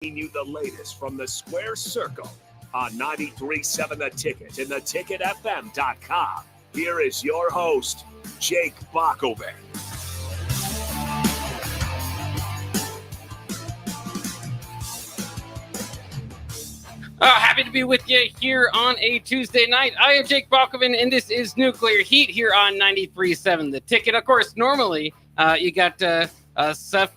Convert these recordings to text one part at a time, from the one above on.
You the latest from the Square Circle on 93.7 The Ticket and theticketfm.com. Here is your host, Jake Bakoven. Happy to be with you here on a Tuesday night. I am Jake Bakoven, and this is Nuclear Heat here on 93.7 The Ticket. Of course, normally you got Sam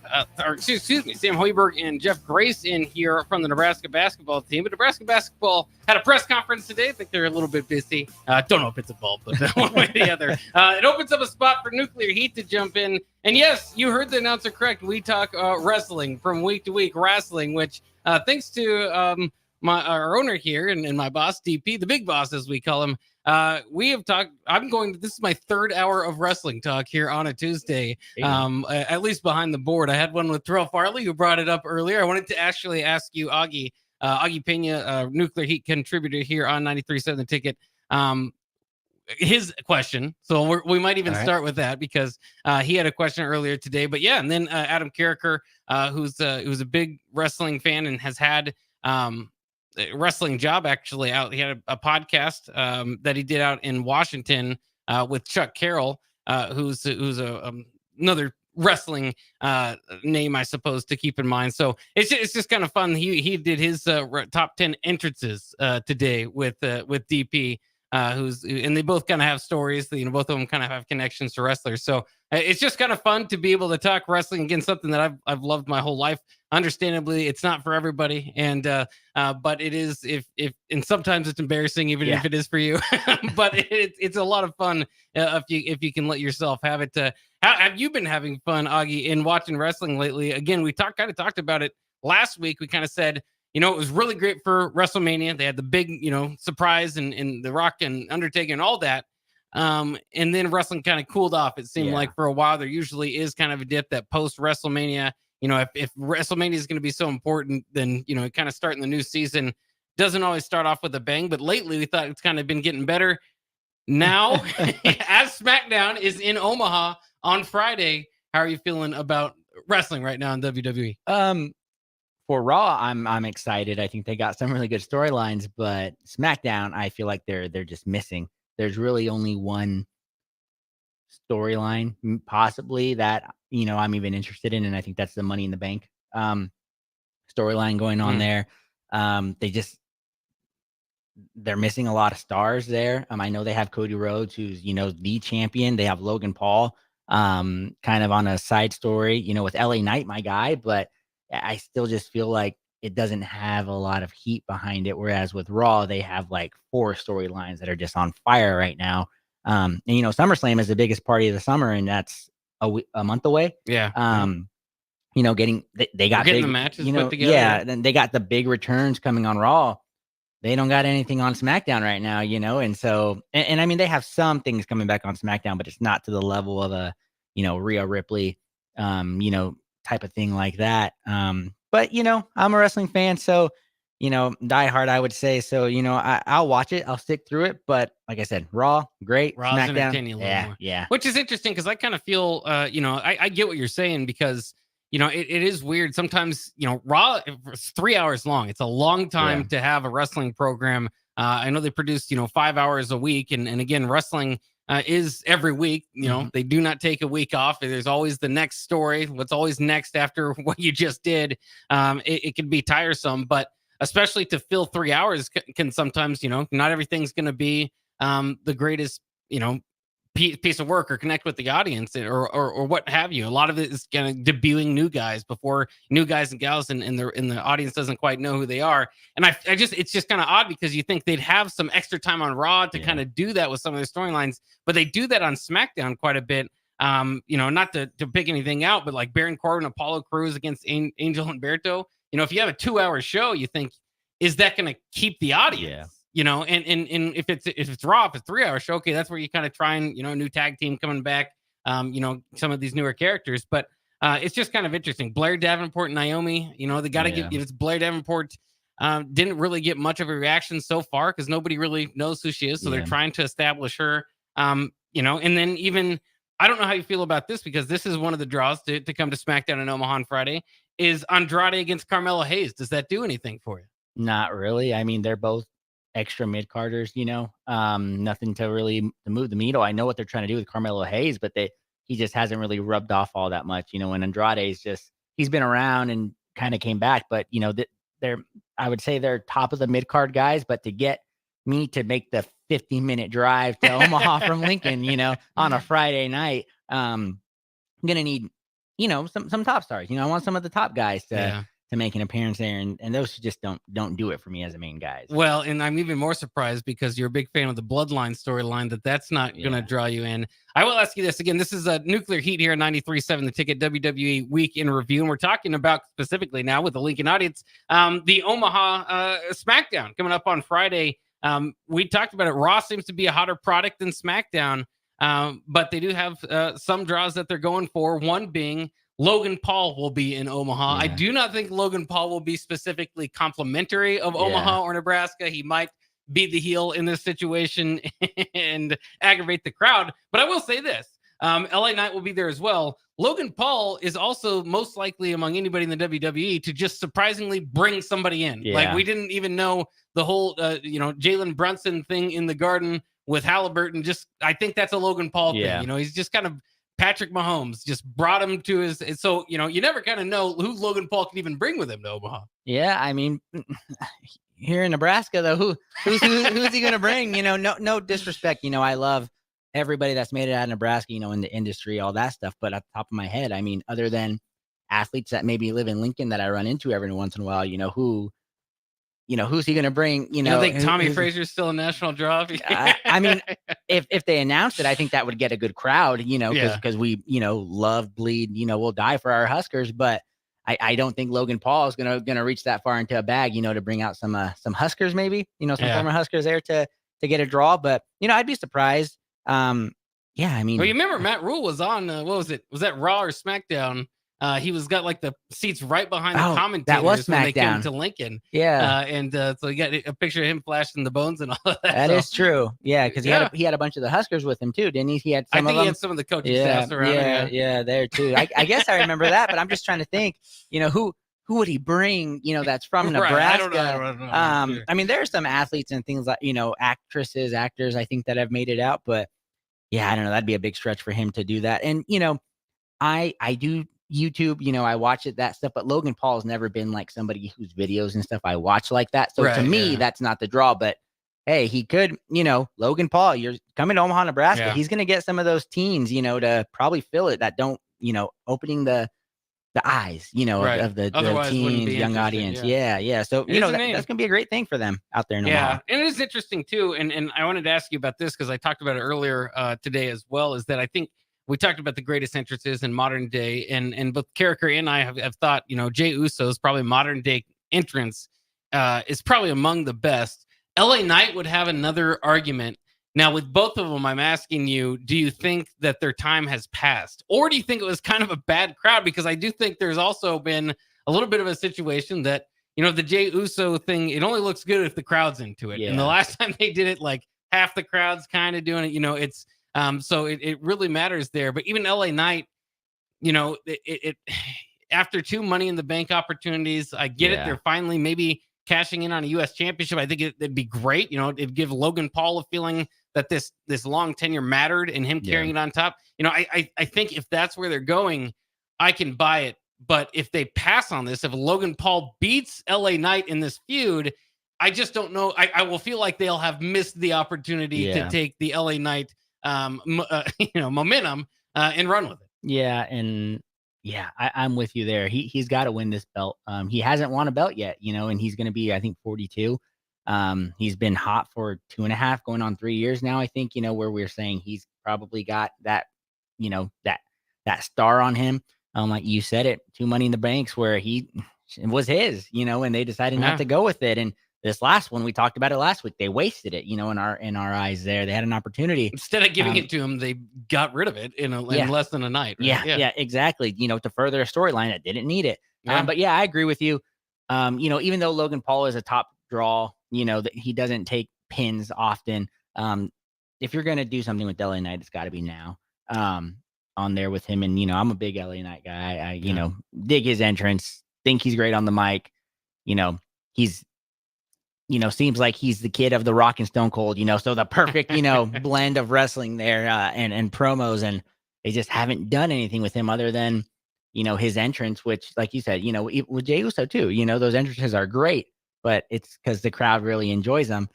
Hoiberg and Jeff Grace in here from the Nebraska basketball team. But Nebraska basketball had a press conference today. I think they're a little bit busy. Don't know if it's a bulb, but one way or the other. It opens up a spot for Nuclear Heat to jump in. And yes, you heard the announcer correct. We talk wrestling from week to week, wrestling, which thanks to our owner here and my boss, DP, the big boss, as we call him, we have talked. This is my third hour of wrestling talk here on a Tuesday, at least behind the board. I had one with Terrell Farley, who brought it up earlier. I wanted to actually ask you, Augie Pena, Nuclear Heat contributor here on 93.7 The Ticket, his question. So we might even start with that because he had a question earlier today. But yeah, and then Adam Carricker, who's a big wrestling fan and has had wrestling job actually out. He had a podcast that he did out in Washington with Chuck Carroll, who's another wrestling name, I suppose, to keep in mind. So it's just kind of fun. He did his top 10 entrances today with DP. And they both kind of have stories. Both of them kind of have connections to wrestlers. So it's just kind of fun to be able to talk wrestling against something that I've loved my whole life. Understandably, it's not for everybody, and but it is. And sometimes it's embarrassing, even if it is for you. But it's a lot of fun if you can let yourself have it. How have you been having fun, Augie, in watching wrestling lately? Again, we talked about it last week. We kind of said, it was really great for WrestleMania. They had the big, surprise and The Rock and Undertaker and all that. And then wrestling kind of cooled off. It seemed like for a while there usually is kind of a dip that post WrestleMania. If WrestleMania is going to be so important, then, kind of starting the new season doesn't always start off with a bang. But lately we thought it's kind of been getting better. Now, as SmackDown is in Omaha on Friday, how are you feeling about wrestling right now in WWE? For Raw, I'm excited. I think they got some really good storylines, but SmackDown, I feel like they're just missing. There's really only one storyline possibly that I'm even interested in, and I think that's the Money in the Bank storyline going on there. They're missing a lot of stars there. I know they have Cody Rhodes, who's the champion. They have Logan Paul, kind of on a side story, with LA Knight, my guy, but I still just feel like it doesn't have a lot of heat behind it. Whereas with Raw, they have like 4 storylines that are just on fire right now. And SummerSlam is the biggest party of the summer, and that's a month away. Yeah. They got getting big, the matches put together. Yeah. Then they got the big returns coming on Raw. They don't got anything on SmackDown right now, and so, and I mean, they have some things coming back on SmackDown, but it's not to the level of a, Rhea Ripley, type of thing like that. But I'm a wrestling fan, so die hard, I would say. So I'll watch it, I'll stick through it. But like I said, Raw, great. Raw's SmackDown, entertaining a little more. Yeah. Which is interesting because I kind of feel, I get what you're saying because it is weird sometimes. Raw, it's 3 hours long. It's a long time to have a wrestling program. I know they produce 5 hours a week, and again, wrestling is every week. They do not take a week off. There's always the next story. What's always next after what you just did? It can be tiresome, but especially to fill 3 hours can sometimes, not everything's going to be the greatest, piece of work or connect with the audience or what have you. A lot of it is kind of debuting new guys before new guys and gals and the audience doesn't quite know who they are. And it's just kind of odd because you think they'd have some extra time on Raw to kind of do that with some of their storylines, but they do that on SmackDown quite a bit. Not to pick anything out, but like Baron Corbin, Apollo Crews against Angel Humberto. If you have a 2-hour show, you think, is that going to keep the audience? And if it's Raw, if it's a 3-hour show, okay, that's where you kind of try and, new tag team coming back, some of these newer characters. But it's just kind of interesting. Blair Davenport and Naomi, they got to get, it's Blair Davenport didn't really get much of a reaction so far because nobody really knows who she is. So they're trying to establish her, and then even, I don't know how you feel about this because this is one of the draws to come to SmackDown in Omaha on Friday. is Andrade against Carmelo Hayes. Does that do anything for you? Not really. I mean, they're both extra mid carders, nothing to really to move the needle. I know what they're trying to do with Carmelo Hayes, but he just hasn't really rubbed off all that much. When Andrade's he's been around and kind of came back, but I would say they're top of the mid card guys, but to get me to make the 15-minute drive to Omaha from Lincoln, on a Friday night, I'm going to need, some top stars. I want some of the top guys to make an appearance there, and those just don't do it for me as the main guys. Well, and I'm even more surprised because you're a big fan of the Bloodline storyline that's not going to draw you in. I will ask you this again. This is a Nuclear Heat here on 93.7 The Ticket, WWE Week in Review, and we're talking about specifically now with the Lincoln audience, the Omaha SmackDown coming up on Friday. We talked about it. Raw seems to be a hotter product than SmackDown, but they do have some draws that they're going for, one being Logan Paul will be in Omaha. I do not think Logan Paul will be specifically complimentary of Omaha or Nebraska. He might be the heel in this situation and aggravate the crowd. But I will say this. LA Knight will be there as well. Logan Paul is also most likely among anybody in the WWE to just surprisingly bring somebody in. Yeah. Like we didn't even know the whole, Jalen Brunson thing in the Garden with Halliburton. I think that's a Logan Paul thing. He's just kind of Patrick Mahomes just brought him to his. So, you never kind of know who Logan Paul can even bring with him to Omaha. Yeah. I mean, here in Nebraska, though, who's he going to bring? No disrespect. I love everybody that's made it out of Nebraska, in the industry, all that stuff. But at the top of my head, I mean, other than athletes that maybe live in Lincoln that I run into every once in a while, who's he going to bring? I think Tommy Frazier's still a national draw. I mean, if they announced it, I think that would get a good crowd, because we, love, bleed, we'll die for our Huskers. But I don't think Logan Paul is gonna reach that far into a bag, to bring out some Huskers, maybe, some former Huskers there to get a draw. But I'd be surprised. I mean, well, you remember Matt Rule was on what was it? Was that Raw or SmackDown? He got like the seats right behind the commentators that was when they came SmackDown. to Lincoln. Yeah. And so you got a picture of him flashing the bones and all that. That is true. Yeah, because he had a bunch of the Huskers with him too, didn't he? He had some he had some of the coaching staffs around him. Yeah, there too. I guess I remember that, but I'm just trying to think, who would he bring, that's from Nebraska? Right. I don't know. I mean, there are some athletes and things like, actresses, actors, I think that have made it out, but yeah, I don't know. That'd be a big stretch for him to do that. And, I do YouTube, I watch that stuff, but Logan Paul has never been like somebody whose videos and stuff I watch like that. So to me, that's not the draw, but hey, he could, Logan Paul, you're coming to Omaha, Nebraska. He's going to get some of those teens, to probably fill it that don't, opening the eyes, of the teens, young audience. Yeah. So, that's going to be a great thing for them out there in Omaha. Yeah. And it is interesting too. And I wanted to ask you about this because I talked about it earlier today as well, is that I think we talked about the greatest entrances in modern day, and both Carricker and I have thought, Jey Uso's probably modern day entrance is probably among the best. LA Knight would have another argument. Now, with both of them, I'm asking you, do you think that their time has passed? Or do you think it was kind of a bad crowd? Because I do think there's also been a little bit of a situation that, the Jey Uso thing, it only looks good if the crowd's into it. Yeah. And the last time they did it, like half the crowd's kind of doing it, it's so it really matters there. But even LA Knight, it after 2 Money in the Bank opportunities, I get it. They're finally maybe cashing in on a U.S. championship. I think it'd be great. It'd give Logan Paul a feeling that this long tenure mattered and him carrying it on top. I think if that's where they're going, I can buy it. But if they pass on this, if Logan Paul beats LA Knight in this feud, I just don't know. I will feel like they'll have missed the opportunity to take the LA Knight momentum and run with it. Yeah. And I'm with you there. He's got to win this belt. He hasn't won a belt yet, and he's going to be, I think, 42. He's been hot for 2.5 going on 3 years now. I think, where we're saying he's probably got that, that star on him. Like you said it, 2 Money in the Banks where it was his, and they decided not to go with it. And this last one, we talked about it last week. They wasted it, in our eyes there. They had an opportunity. Instead of giving it to him, they got rid of it in less than a night. Right? Yeah, exactly. To further a storyline that didn't need it. But yeah, I agree with you. Even though Logan Paul is a top draw, that he doesn't take pins often. If you're going to do something with LA Knight, it's got to be now. On there with him. And, I'm a big LA Knight guy. I dig his entrance. think he's great on the mic. He's seems like he's the kid of the Rock and Stone Cold, so the perfect, blend of wrestling there, and promos, and they just haven't done anything with him other than, his entrance, which, like you said, with Jey Uso too, those entrances are great, but it's because the crowd really enjoys them.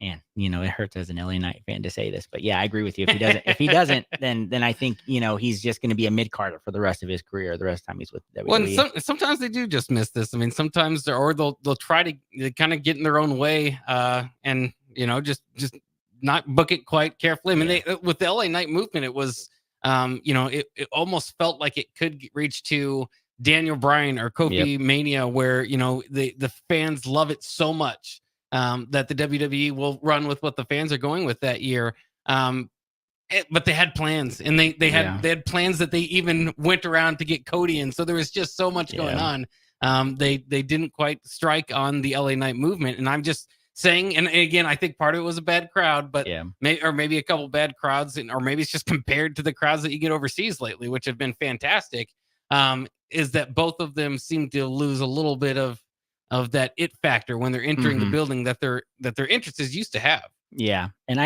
Man, it hurts as an LA Knight fan to say this, but yeah, I agree with you. If he doesn't, then I think, he's just going to be a mid-carder for the rest of his career, the rest of the time he's with WWE. Well, sometimes they do just miss this. I mean, sometimes they'll try to kind of get in their own way, and just not book it quite carefully. I mean, with the LA Knight movement, it was, it almost felt like it could reach to Daniel Bryan or Kofi Mania, where the fans love it so much. That the WWE will run with what the fans are going with that year. But they had plans, and they had plans that they even went around to get Cody in. So there was just so much going on. They didn't quite strike on the LA Knight movement. And I'm just saying, and again, I think part of it was a bad crowd, but maybe a couple bad crowds, or maybe it's just compared to the crowds that you get overseas lately, which have been fantastic. Is that both of them seem to lose a little bit of that it factor when they're entering the building that their interest is used to have. Yeah. And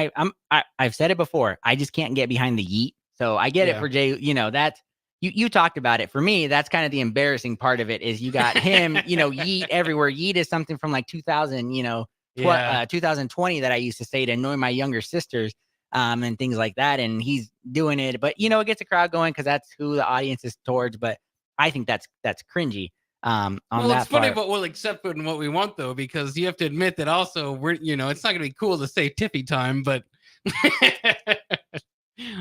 I've said it before. I just can't get behind the yeet. So I get it for Jay. That's you talked about it. For me, that's kind of the embarrassing part of it is you got him, yeet everywhere. Yeet is something from like 2000, 2020 that I used to say to annoy my younger sisters, and things like that. And he's doing it, but it gets a crowd going because that's who the audience is towards. But I think that's cringy. It's funny, but we'll accept it in what we want, though, because you have to admit that also we're, it's not going to be cool to say Tiffy time, but we're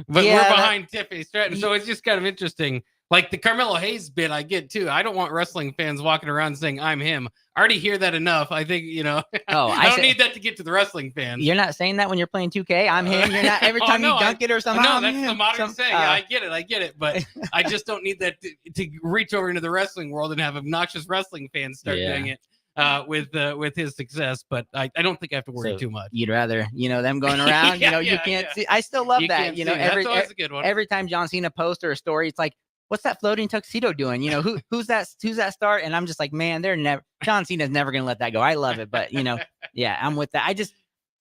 behind Tiffy Stratton, so it's just kind of interesting. Like the Carmelo Hayes bit, I get too. I don't want wrestling fans walking around saying I'm him. I already hear that enough. I think I don't need that to get to the wrestling fans. You're not saying that when you're playing 2K. I'm him. You're not every time you dunk it or something. No, that's the modern saying. I get it. But I just don't need that to reach over into the wrestling world and have obnoxious wrestling fans start doing it with his success. But I don't think I have to worry too much. You'd rather them going around. You can't see. I still love that. That's always a good one. Every time John Cena posts or a story, it's like, what's that floating tuxedo doing? Who's that star? And I'm just like, man, John Cena's never going to let that go. I love it. But, I'm with that.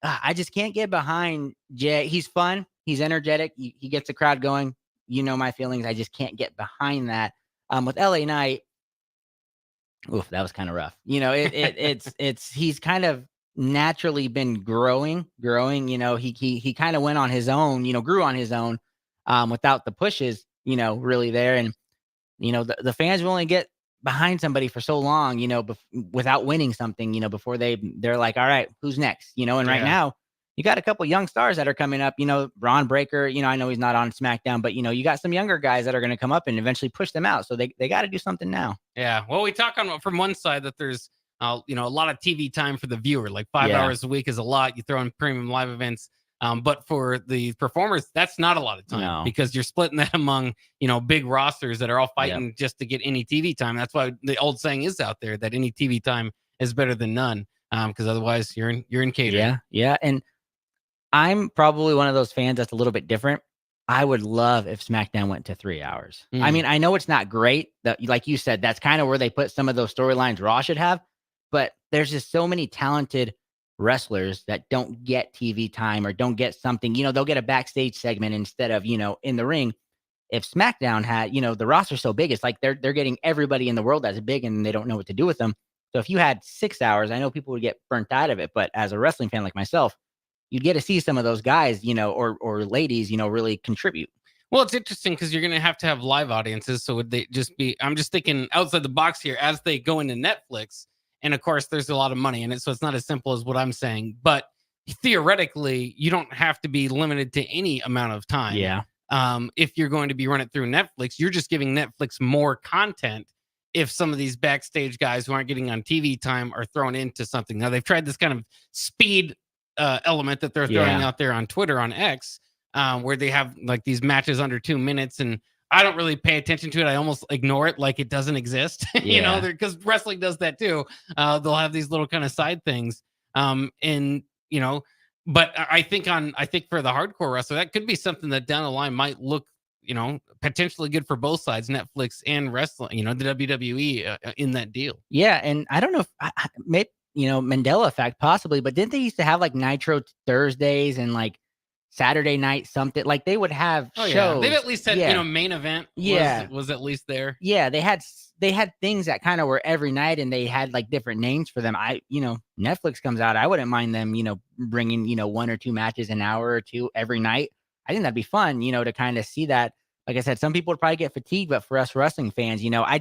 I just can't get behind Jay. He's fun. He's energetic. He gets the crowd going. My feelings. I just can't get behind that. With LA Knight, that was kind of rough. He's kind of naturally been growing. He kind of went on his own, grew on his own, without the pushes, really there. And, the fans will only get behind somebody for so long, without winning something, before they're like, all right, who's next? And right now you got a couple young stars that are coming up, Braun Breaker, I know he's not on SmackDown, but you got some younger guys that are going to come up and eventually push them out. So they got to do something now. Yeah. Well, we talk from one side that there's, a lot of TV time for the viewer, like 5 hours a week is a lot. You throw in premium live events. But for the performers, that's not a lot of time because you're splitting that among, big rosters that are all fighting just to get any TV time. That's why the old saying is out there that any TV time is better than none. Because otherwise you're in catering. Yeah. And I'm probably one of those fans that's a little bit different. I would love if SmackDown went to 3 hours. I mean, I know it's not great. Like you said, that's kind of where they put some of those storylines Raw should have. But there's just so many talented wrestlers that don't get TV time or don't get something, they'll get a backstage segment instead of, in the ring. If SmackDown had, the roster's so big, it's like they're getting everybody in the world that's big and they don't know what to do with them. So if you had 6 hours, I know people would get burnt out of it, but as a wrestling fan like myself, you'd get to see some of those guys, or ladies, really contribute. Well, it's interesting because you're going to have live audiences. So would they just be, I'm just thinking outside the box here as they go into Netflix. And of course, there's a lot of money in it. So it's not as simple as what I'm saying. But theoretically, you don't have to be limited to any amount of time. Yeah. If you're going to be running it through Netflix, you're just giving Netflix more content. If some of these backstage guys who aren't getting on TV time are thrown into something. Now, they've tried this kind of speed element that they're throwing out there on Twitter, on X, where they have like these matches under 2 minutes. And I don't really pay attention to it. I almost ignore it like it doesn't exist, because wrestling does that too. They'll have these little kind of side things. But I think for the hardcore wrestler, that could be something that down the line might look, potentially good for both sides, Netflix and wrestling, the WWE in that deal. Yeah, and I don't know if maybe Mandela effect possibly, but didn't they used to have like Nitro Thursdays and like Saturday night something, like they would have shows. Yeah. They've at least had Yeah. main event was at least there. Yeah, they had things that kind of were every night, and they had like different names for them. Netflix comes out, I wouldn't mind them bringing one or two matches an hour or two every night. I think that'd be fun, to kind of see that. Like I said, some people would probably get fatigued, but for us wrestling fans, I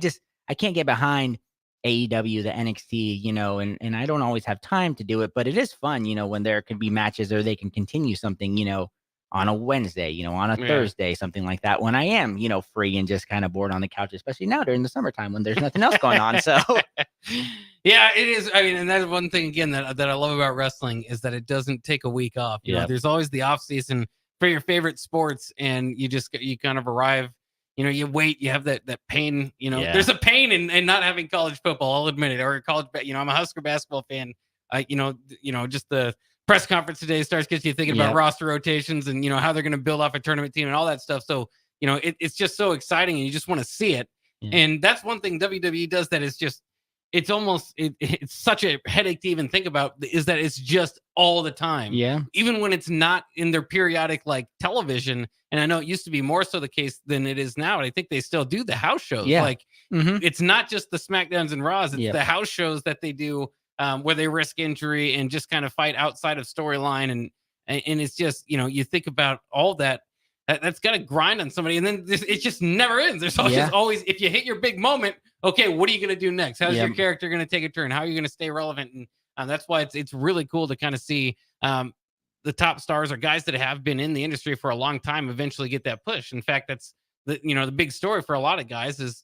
can't get behind AEW, the NXT, and I don't always have time to do it, but it is fun, when there can be matches or they can continue something, on a Wednesday, on a Thursday, something like that, when I am, free and just kind of bored on the couch, especially now during the summertime when there's nothing else going on. So yeah, it is. I mean, and that's one thing again that I love about wrestling is that it doesn't take a week off. You know, there's always the off season for your favorite sports, and you kind of arrive. You wait, you have that pain, there's a pain in not having college football. I'll admit it, or college, I'm a Husker basketball fan. Just the press conference today starts getting you thinking about roster rotations and, how they're going to build off a tournament team and all that stuff. So, it's just so exciting and you just want to see it. Yeah. And that's one thing WWE does that is just, it's almost, it's such a headache to even think about, is that it's just all the time. Yeah. Even when it's not in their periodic like television. And I know it used to be more so the case than it is now. And I think they still do the house shows. Yeah. Like it's not just the SmackDowns and Raws. It's the house shows that they do where they risk injury and just kind of fight outside of storyline. And it's just, you think about all that's got to grind on somebody. And then it just never ends. There's always, if you hit your big moment, okay, what are you going to do next? How's your character going to take a turn? How are you going to stay relevant? And that's why it's really cool to kind of see the top stars or guys that have been in the industry for a long time eventually get that push. In fact, that's the big story for a lot of guys is,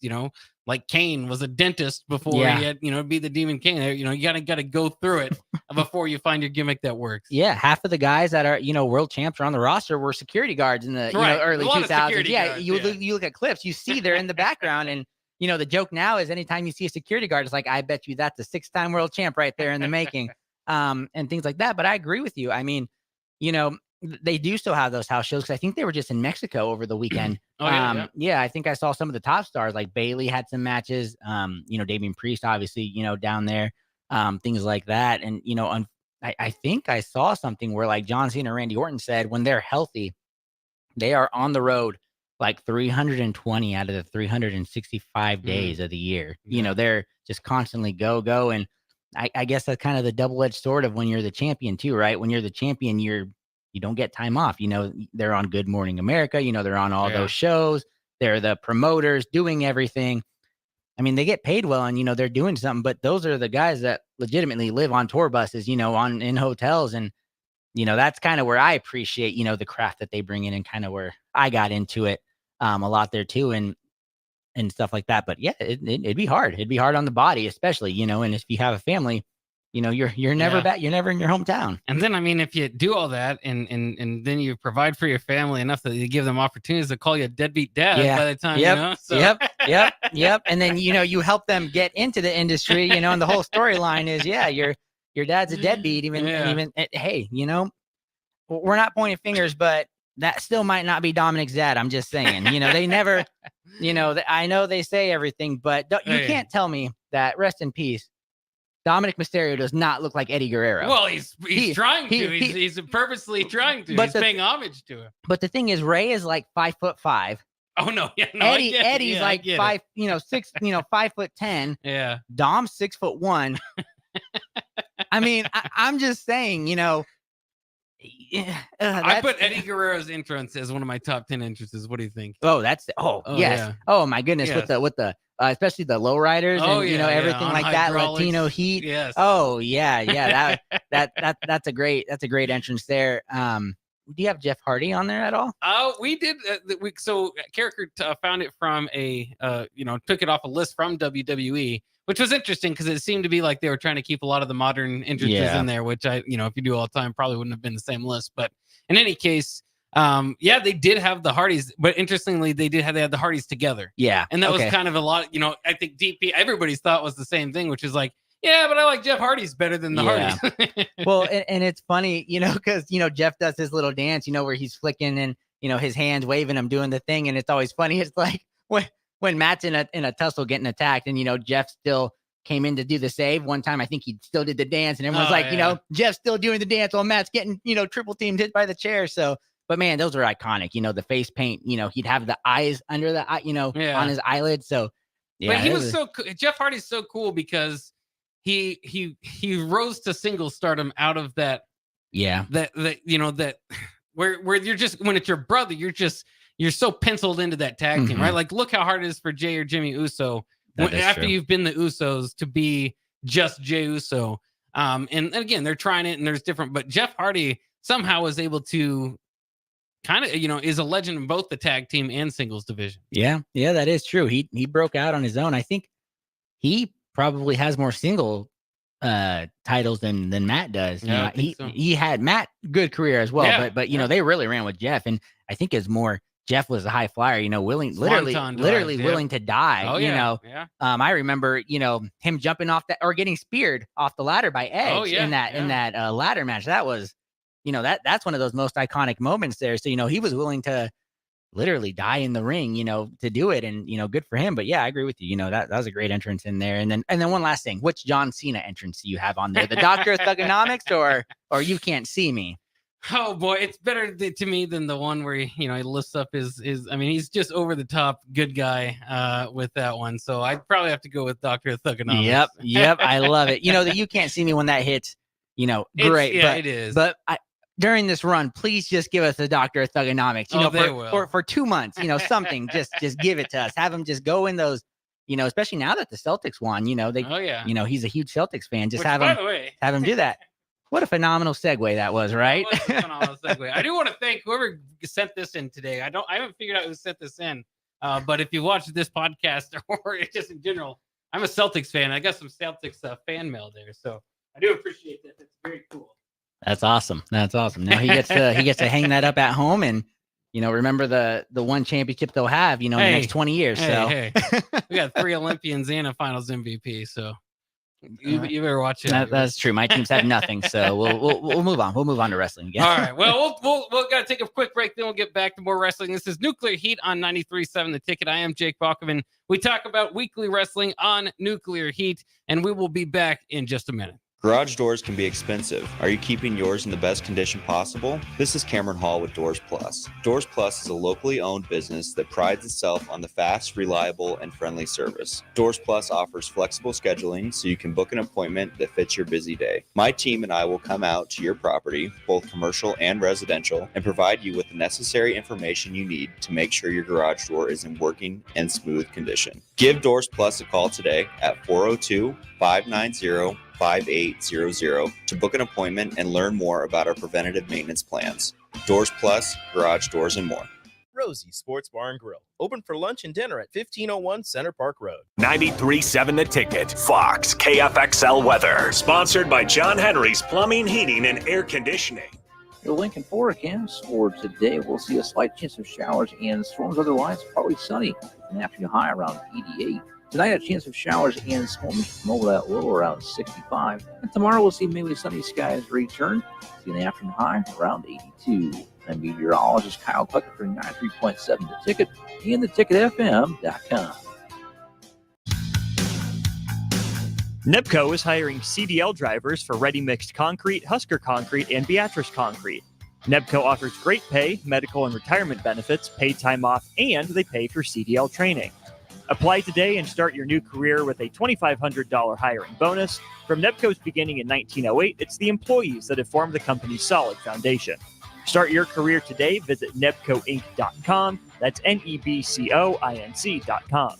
like Kane was a dentist before he had, be the Demon King. You got to go through it before you find your gimmick that works. Yeah. Half of the guys that are, world champs are on the roster were security guards in the early 2000s. Yeah. You look at clips, you see they're in the background, and the joke now is anytime you see a security guard, it's like, I bet you that's a 6-time world champ right there in the making, and things like that. But I agree with you. I mean, they do still have those house shows, because I think they were just in Mexico over the weekend. I think I saw some of the top stars, like Bailey had some matches, Damian Priest, obviously, down there, things like that. And, I think I saw something where like John Cena and Randy Orton said when they're healthy, they are on the road like 320 out of the 365 days of the year. They're just constantly go. And I guess that's kind of the double-edged sword of when you're the champion too, right? When you're the champion, you don't get time off. They're on Good Morning America. They're on all those shows. They're the promoters doing everything. I mean, they get paid well, and they're doing something. But those are the guys that legitimately live on tour buses, in hotels, and that's kind of where I appreciate the craft that they bring in, and kind of where I got into it a lot there too, and stuff like that. But yeah, it'd be hard. It'd be hard on the body, especially and if you have a family. You're never back. You're never in your hometown. And then, I mean, if you do all that and then you provide for your family enough that you give them opportunities to call you a deadbeat dad by the time, So. Yep. And then, you help them get into the industry, and the whole storyline is, your dad's a deadbeat. Hey, we're not pointing fingers, but that still might not be Dominic's dad. I'm just saying, they never, I know they say everything, but you can't tell me that, rest in peace, Dominic Mysterio does not look like Eddie Guerrero. Well, he's trying to. He's purposely trying to. He's paying homage to him. But the thing is, Ray is like 5'5". Oh no, Eddie's like 5, 6, 5'10". Yeah. Dom's 6'1". I mean, I'm just saying, I put Eddie Guerrero's entrance as one of my top 10 entrances. What do you think? Oh, yes. Yeah. Oh my goodness, yes. with the especially the lowriders and everything like that, Latino heat. Yes. Oh yeah. That's a great entrance there. Do you have Jeff Hardy on there at all? Oh, we did. Character found it from took it off a list from WWE, which was interesting because it seemed to be like they were trying to keep a lot of the modern entrances in there, which if you do all the time, probably wouldn't have been the same list. But in any case, they did have the Hardys, but interestingly, they had the Hardys together. Yeah. And that was kind of a lot, I think DP, everybody's thought was the same thing, which is like, yeah, but I like Jeff Hardy's better than the Hardys. Well, and it's funny, because, Jeff does his little dance, where he's flicking and, his hands waving him, doing the thing. And it's always funny. It's like when Matt's in a tussle getting attacked and, Jeff still came in to do the save. One time, I think he still did the dance and everyone's Jeff's still doing the dance while Matt's getting, triple teamed, hit by the chair. So, but man, those are iconic, the face paint, he'd have the eyes under the eye, on his eyelids. So, yeah. But he was Jeff Hardy's so cool because he rose to single stardom out of that. Yeah. That where you're just, when it's your brother, you're so penciled into that tag team, right? Like, look how hard it is for Jay or Jimmy Uso after you've been the Usos to be just Jay Uso. And again, they're trying it and there's different, but Jeff Hardy somehow was able to kind of, is a legend in both the tag team and singles division. Yeah, that is true. He broke out on his own. I think he probably has more single titles than Matt does. Yeah, he had Matt good career as well, Yeah, but they really ran with Jeff, and I think it's more Jeff was a high flyer, literally willing to die. Oh, yeah. I remember, him jumping off that or getting speared off the ladder by Edge in that ladder match. That was, that's one of those most iconic moments there. So, he was willing to literally die in the ring, to do it. And, good for him. But yeah, I agree with you. That was a great entrance in there. And then one last thing, which John Cena entrance do you have on there? The Doctor of Thugonomics or You Can't See Me? Oh boy, it's better to me than the one where he lifts up his. I mean, he's just over the top good guy with that one. So I'd probably have to go with Doctor of Thugonomics. Yep, I love it. The You Can't See Me when that hits. Great. It is. But during this run, please just give us the Doctor of Thugonomics. For 2 months. Something. just give it to us. Have him just go in those. Especially now that the Celtics won. He's a huge Celtics fan. Just have him do that. What a phenomenal segue that was, right? That was a phenomenal segue. I do want to thank whoever sent this in today. I haven't figured out who sent this in. But if you watch this podcast or just in general, I'm a Celtics fan. I got some Celtics fan mail there. So I do appreciate that. That's very cool. That's awesome. Now he gets to hang that up at home and remember the one championship they'll have, in the next 20 years. We got 3 Olympians and a finals MVP. So you better watch it. That's true. My teams have nothing, so we'll move on. We'll move on to wrestling again. All right. Well, we'll got to take a quick break. Then we'll get back to more wrestling. This is Nuclear Heat on 93.7 The Ticket. I am Jake Bachman. We talk about weekly wrestling on Nuclear Heat, and we will be back in just a minute. Garage doors can be expensive. Are you keeping yours in the best condition possible? This is Cameron Hall with Doors Plus. Doors Plus is a locally owned business that prides itself on the fast, reliable, and friendly service. Doors Plus offers flexible scheduling so you can book an appointment that fits your busy day. My team and I will come out to your property, both commercial and residential, and provide you with the necessary information you need to make sure your garage door is in working and smooth condition. Give Doors Plus a call today at 402-590-5800 to book an appointment and learn more about our preventative maintenance plans. Doors Plus, garage doors, and more. Rosie's Sports Bar and Grill, open for lunch and dinner at 1501 Center Park Road. 93.7 The Ticket, Fox, KFXL weather. Sponsored by John Henry's Plumbing, Heating, and Air Conditioning. Your Lincoln forecast for today, we'll see a slight chance of showers and storms. Otherwise, partly sunny. An afternoon high around 88. Tonight, a chance of showers and storms from over that low around 65. And tomorrow, we'll see mainly sunny skies return. See an afternoon high around 82. And meteorologist Kyle Tucker for 93.7 The Ticket and theticketfm.com. NEPCO is hiring CDL drivers for Ready Mixed Concrete, Husker Concrete, and Beatrice Concrete. NEPCO offers great pay, medical and retirement benefits, paid time off, and they pay for CDL training. Apply today and start your new career with a $2,500 hiring bonus. From NEPCO's beginning in 1908, it's the employees that have formed the company's solid foundation. Start your career today. Visit nebcoinc.com. That's NEBCOINC.com.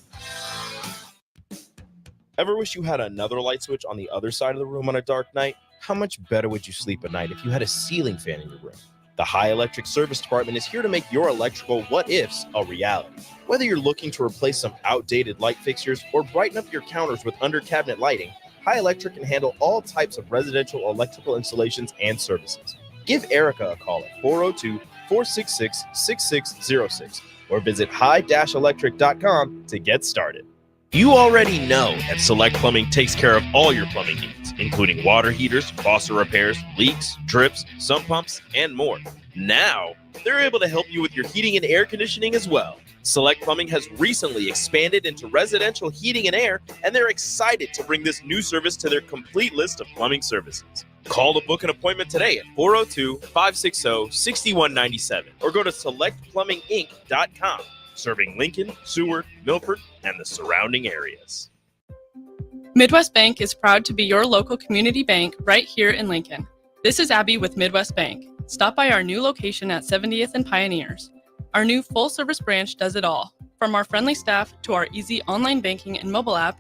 Ever wish you had another light switch on the other side of the room on a dark night? How much better would you sleep at night if you had a ceiling fan in your room? The High Electric Service Department is here to make your electrical what-ifs a reality. Whether you're looking to replace some outdated light fixtures or brighten up your counters with under-cabinet lighting, High Electric can handle all types of residential electrical installations and services. Give Erica a call at 402-466-6606 or visit high-electric.com to get started. You already know that Select Plumbing takes care of all your plumbing needs, including water heaters, faucet repairs, leaks, drips, sump pumps, and more. Now, and they're able to help you with your heating and air conditioning as well. Select Plumbing has recently expanded into residential heating and air, and they're excited to bring this new service to their complete list of plumbing services. Call to book an appointment today at 402-560-6197 or go to selectplumbinginc.com, serving Lincoln, Seward, Milford, and the surrounding areas. Midwest Bank is proud to be your local community bank right here in Lincoln. This is Abby with Midwest Bank. Stop by our new location at 70th and Pioneers. Our new full-service branch does it all. From our friendly staff to our easy online banking and mobile app,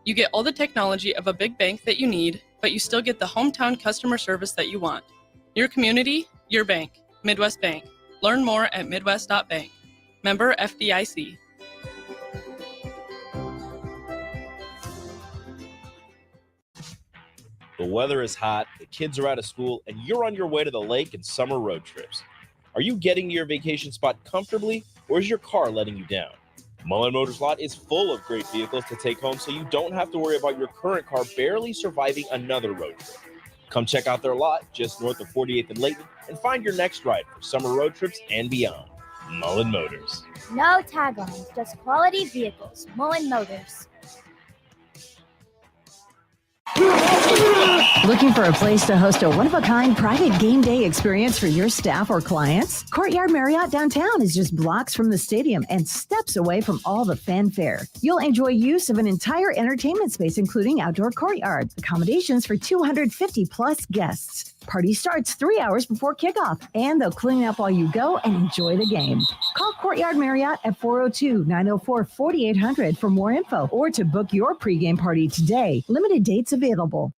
you get all the technology of a big bank that you need, but you still get the hometown customer service that you want. Your community, your bank. Midwest Bank. Learn more at midwest.bank. Member FDIC. The weather is hot, the kids are out of school, and you're on your way to the lake and summer road trips. Are you getting to your vacation spot comfortably, or is your car letting you down? Mullen Motors lot is full of great vehicles to take home, so you don't have to worry about your current car barely surviving another road trip. Come check out their lot just north of 48th and Layton and find your next ride for summer road trips and beyond. Mullen Motors. No taglines, just quality vehicles. Mullen Motors. Looking for a place to host a one-of-a-kind private game day experience for your staff or clients? Courtyard Marriott downtown is just blocks from the stadium and steps away from all the fanfare. You'll enjoy use of an entire entertainment space, including outdoor courtyard, accommodations for 250-plus guests. Party starts 3 hours before kickoff, and they'll clean up while you go and enjoy the game. Call Courtyard Marriott at 402-904-4800 for more info or to book your pregame party today. Limited dates available.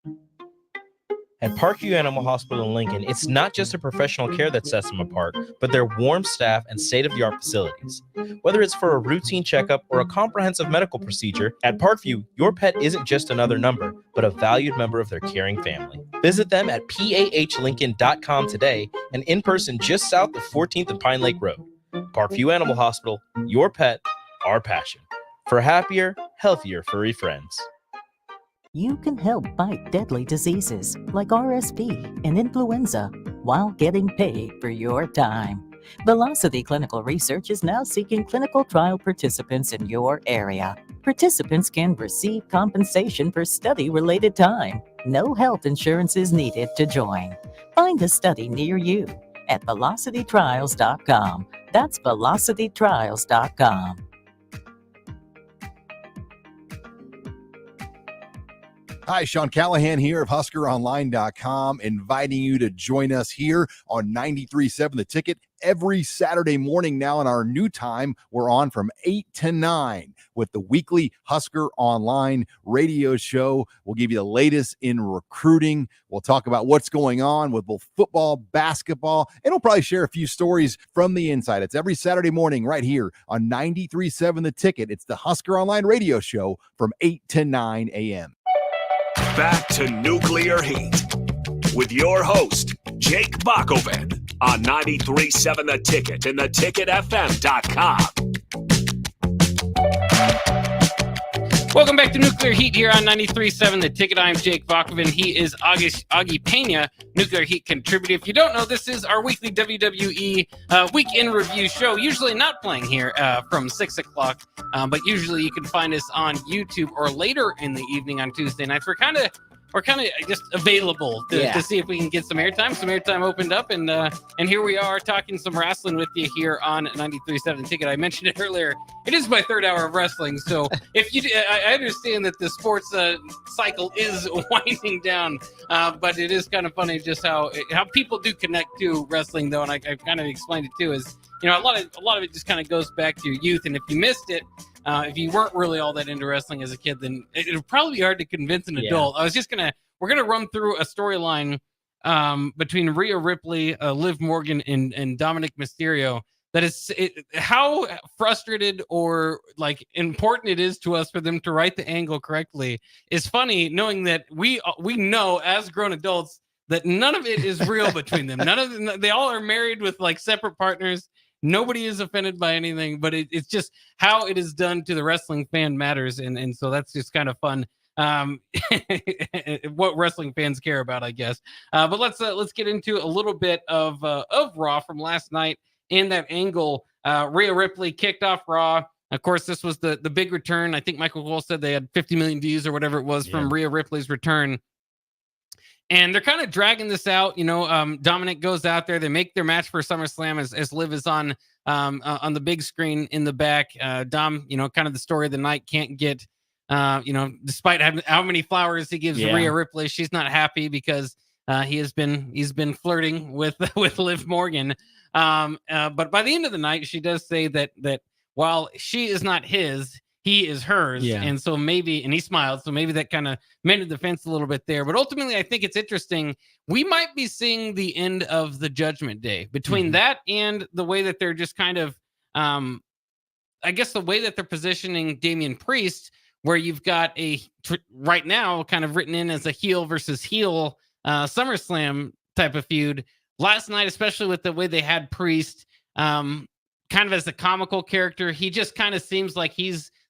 At Parkview Animal Hospital in Lincoln, it's not just the professional care that sets them apart, but their warm staff and state-of-the-art facilities. Whether it's for a routine checkup or a comprehensive medical procedure, at Parkview, your pet isn't just another number, but a valued member of their caring family. Visit them at pahlincoln.com today and in person just south of 14th and Pine Lake Road. Parkview Animal Hospital, your pet, our passion. For happier, healthier furry friends. You can help fight deadly diseases like RSV and influenza while getting paid for your time. Velocity Clinical Research is now seeking clinical trial participants in your area. Participants can receive compensation for study-related time. No health insurance is needed to join. Find a study near you at velocitytrials.com. That's velocitytrials.com. Hi, Sean Callahan here of HuskerOnline.com, inviting you to join us here on 93.7 The Ticket every Saturday morning now in our new time. We're on from 8 to 9 with the weekly Husker Online radio show. We'll give you the latest in recruiting. We'll talk about what's going on with both football, basketball, and we'll probably share a few stories from the inside. It's every Saturday morning right here on 93.7 The Ticket. It's the Husker Online radio show from 8 to 9 a.m. Back to Nuclear Heat with your host, Jake Bakoven, on 93.7 The Ticket and theticketfm.com. Welcome back to Nuclear Heat here on 93.7 The Ticket. I'm Jake Bakoven. He is Augie Pena, Nuclear Heat contributor. If you don't know, this is our weekly WWE Week in Review show, usually not playing here from 6 o'clock, but usually you can find us on YouTube or later in the evening on Tuesday nights. We're kind of just available to see if we can get some airtime. Some airtime opened up, and here we are talking some wrestling with you here on 93.7 The Ticket. I mentioned it earlier. It is my third hour of wrestling, so if you, I understand that the sports cycle is winding down, but it is kind of funny just how people do connect to wrestling, though, and I kind of explained it too. Is a lot of it just kind of goes back to your youth, and if you missed it. If you weren't really all that into wrestling as a kid, then it'll probably be hard to convince an adult. We're gonna run through a storyline between Rhea Ripley, Liv Morgan, and Dominic Mysterio. That is how frustrated or like important it is to us for them to write the angle correctly. Is funny knowing that we know as grown adults that none of it is real between them. None of them, they all are married with like separate partners. Nobody is offended by anything, but it's just how it is done to the wrestling fan matters, and so that's just kind of fun. What wrestling fans care about, I guess. But let's get into a little bit of Raw from last night. in that angle. Rhea Ripley kicked off Raw. Of course, this was the big return. I think Michael Cole said they had 50 million views or whatever it was from Rhea Ripley's return. And they're kind of dragging this out. Dominic goes out there. They make their match for SummerSlam as Liv is on the big screen in the back. Dom, kind of the story of the night, can't get, despite having how many flowers he gives Rhea Ripley, she's not happy because he's been flirting with Liv Morgan. But by the end of the night, she does say that while she is not his, he is hers. Yeah. And so maybe, and he smiled, so maybe that kind of mended the fence a little bit there. But ultimately, I think it's interesting. We might be seeing the end of the Judgment Day between that and the way that they're just kind of, I guess the way that they're positioning Damian Priest, where you've got right now kind of written in as a heel versus heel SummerSlam type of feud. Last night, especially with the way they had Priest, kind of as a comical character, he just kind of seems like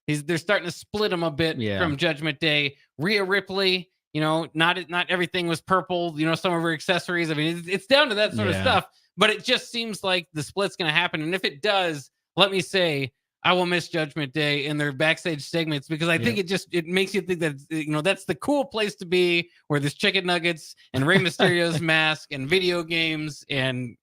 they're starting to split him a bit from Judgment Day. Rhea Ripley, not everything was purple, some of her accessories. I mean, it's down to that sort of stuff, but it just seems like the split's going to happen. And if it does, let me say, I will miss Judgment Day in their backstage segments, because I think it makes you think that, that's the cool place to be, where there's chicken nuggets and Rey Mysterio's mask and video games and,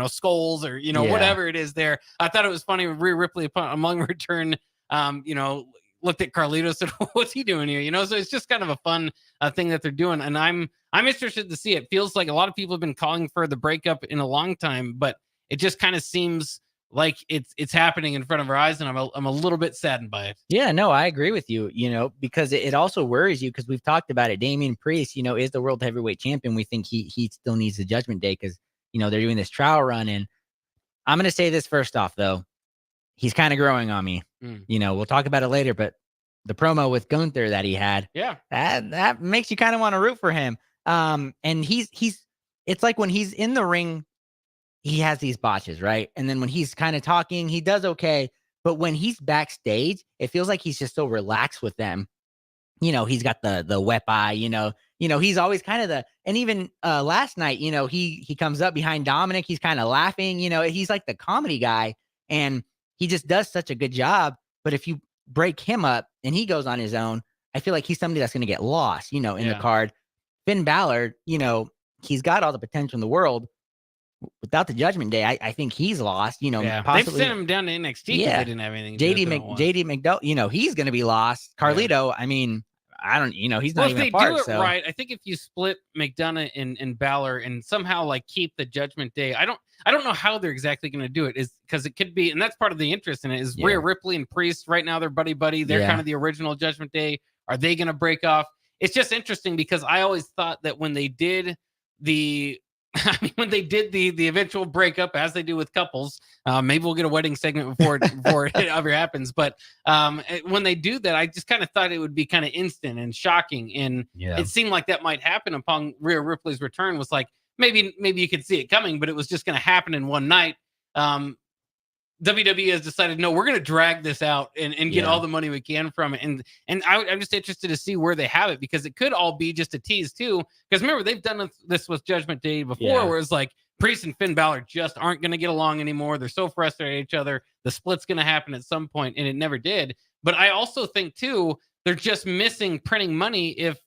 skulls or, whatever it is there. I thought it was funny when Rhea Ripley among return, looked at Carlito and said, what's he doing here? So it's just kind of a fun thing that they're doing. And I'm interested to see. It feels like a lot of people have been calling for the breakup in a long time, but it just kind of seems like it's happening in front of our eyes, and I'm a little bit saddened by it. Yeah, no, I agree with you, because it also worries you, because we've talked about it. Damian Priest, is the world heavyweight champion. We think he still needs the Judgment Day because, they're doing this trial run. And I'm going to say this first off, though. He's kind of growing on me. We'll talk about it later, but the promo with Gunther that he had, that makes you kind of want to root for him. And it's like when he's in the ring, he has these botches, right? And then when he's kind of talking, he does okay. But when he's backstage, it feels like he's just so relaxed with them. He's got the wet eye, he's always kind of and even last night, he comes up behind Dominic. He's kind of laughing, he's like the comedy guy, and he just does such a good job. But if you break him up and he goes on his own, I feel like he's somebody that's going to get lost, in the card. Finn Balor, he's got all the potential in the world. Without the Judgment Day, I think he's lost. Possibly, they've sent him down to NXT because they didn't have anything. JD McDowell, he's going to be lost. Carlito, I mean, I don't, he's not even a part. If they do it right, I think if you split McDonough and Balor and somehow keep the Judgment Day, I don't know how they're exactly going to do it. Is because it could be, and that's part of the interest in it. Is Rhea Ripley and Priest right now? They're buddy. They're kind of the original Judgment Day. Are they going to break off? It's just interesting because I always thought that when they did the eventual breakup, as they do with couples, maybe we'll get a wedding segment before it ever happens. But when they do that, I just kind of thought it would be kind of instant and shocking. And it seemed like that might happen upon Rhea Ripley's return. Was like, maybe you could see it coming, but it was just going to happen in one night. WWE has decided, no, we're going to drag this out and get all the money we can from it. And I'm just interested to see where they have it, because it could all be just a tease too. Because remember, they've done this with Judgment Day before, where it's like Priest and Finn Balor just aren't going to get along anymore. They're so frustrated at each other. The split's going to happen at some point, and it never did. But I also think too, they're just missing printing money if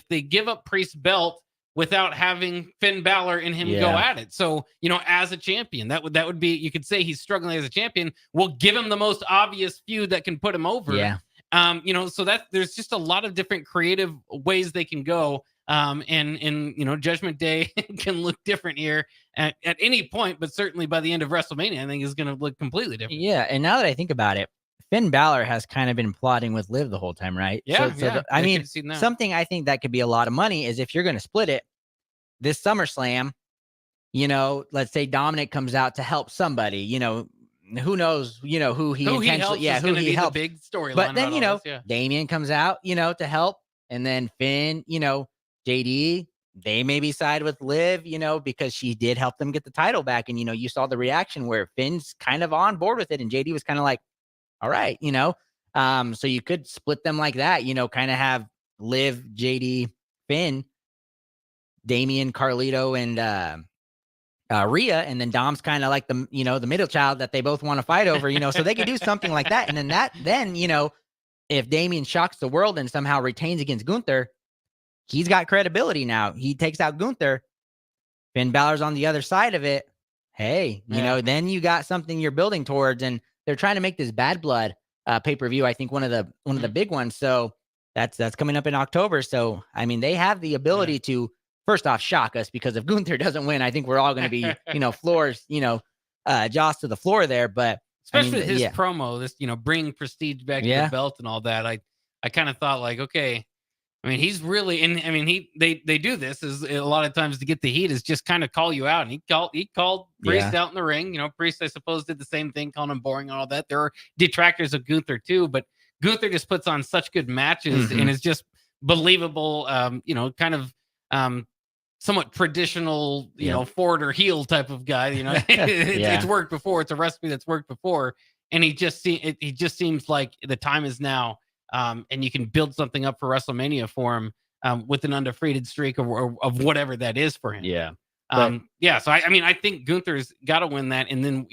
they give up Priest's belt without having Finn Balor and him go at it. So, as a champion, that would be, you could say he's struggling as a champion. We'll give him the most obvious feud that can put him over. Yeah. So that there's just a lot of different creative ways they can go. And Judgment Day can look different here at any point, but certainly by the end of WrestleMania, I think is going to look completely different. Yeah. And now that I think about it, Finn Balor has kind of been plotting with Liv the whole time, right? I mean, something I think that could be a lot of money is if you're going to split it this SummerSlam, let's say Dominic comes out to help somebody, who knows, who he helps. The big storyline. But then, Damian comes out, to help. And then Finn, JD, they maybe side with Liv, because she did help them get the title back. And, you saw the reaction where Finn's kind of on board with it. And JD was kind of like, all right, so you could split them like that, kind of have Liv, JD, Finn, Damian, Carlito, Rhea, and then Dom's kind of like the middle child that they both want to fight over, so they could do something like that. And then if Damian shocks the world and somehow retains against Gunther, he's got credibility now. He takes out Gunther. Finn Balor's on the other side of it. Hey, then you got something you're building towards, and they're trying to make this Bad Blood pay-per-view, I think one of the big ones. So that's coming up in October. So I mean, they have the ability to first off shock us, because if Gunther doesn't win, I think we're all going to be floors, jaws to the floor there. But especially his promo, this bring prestige back to the belt and all that. I kind of thought like, okay, I mean, he's really, and I mean, they do this is a lot of times to get the heat is just kind of call you out. And he called Priest out in the ring. Priest, I suppose, did the same thing, calling him boring and all that. There are detractors of Gunther too, but Gunther just puts on such good matches and is just believable. Kind of somewhat traditional, forward or heel type of guy. It's worked before. It's a recipe that's worked before, and he just seems like the time is now. And you can build something up for WrestleMania for him with an undefeated streak of whatever that is for him. Yeah. So I think Gunther's got to win that. And then,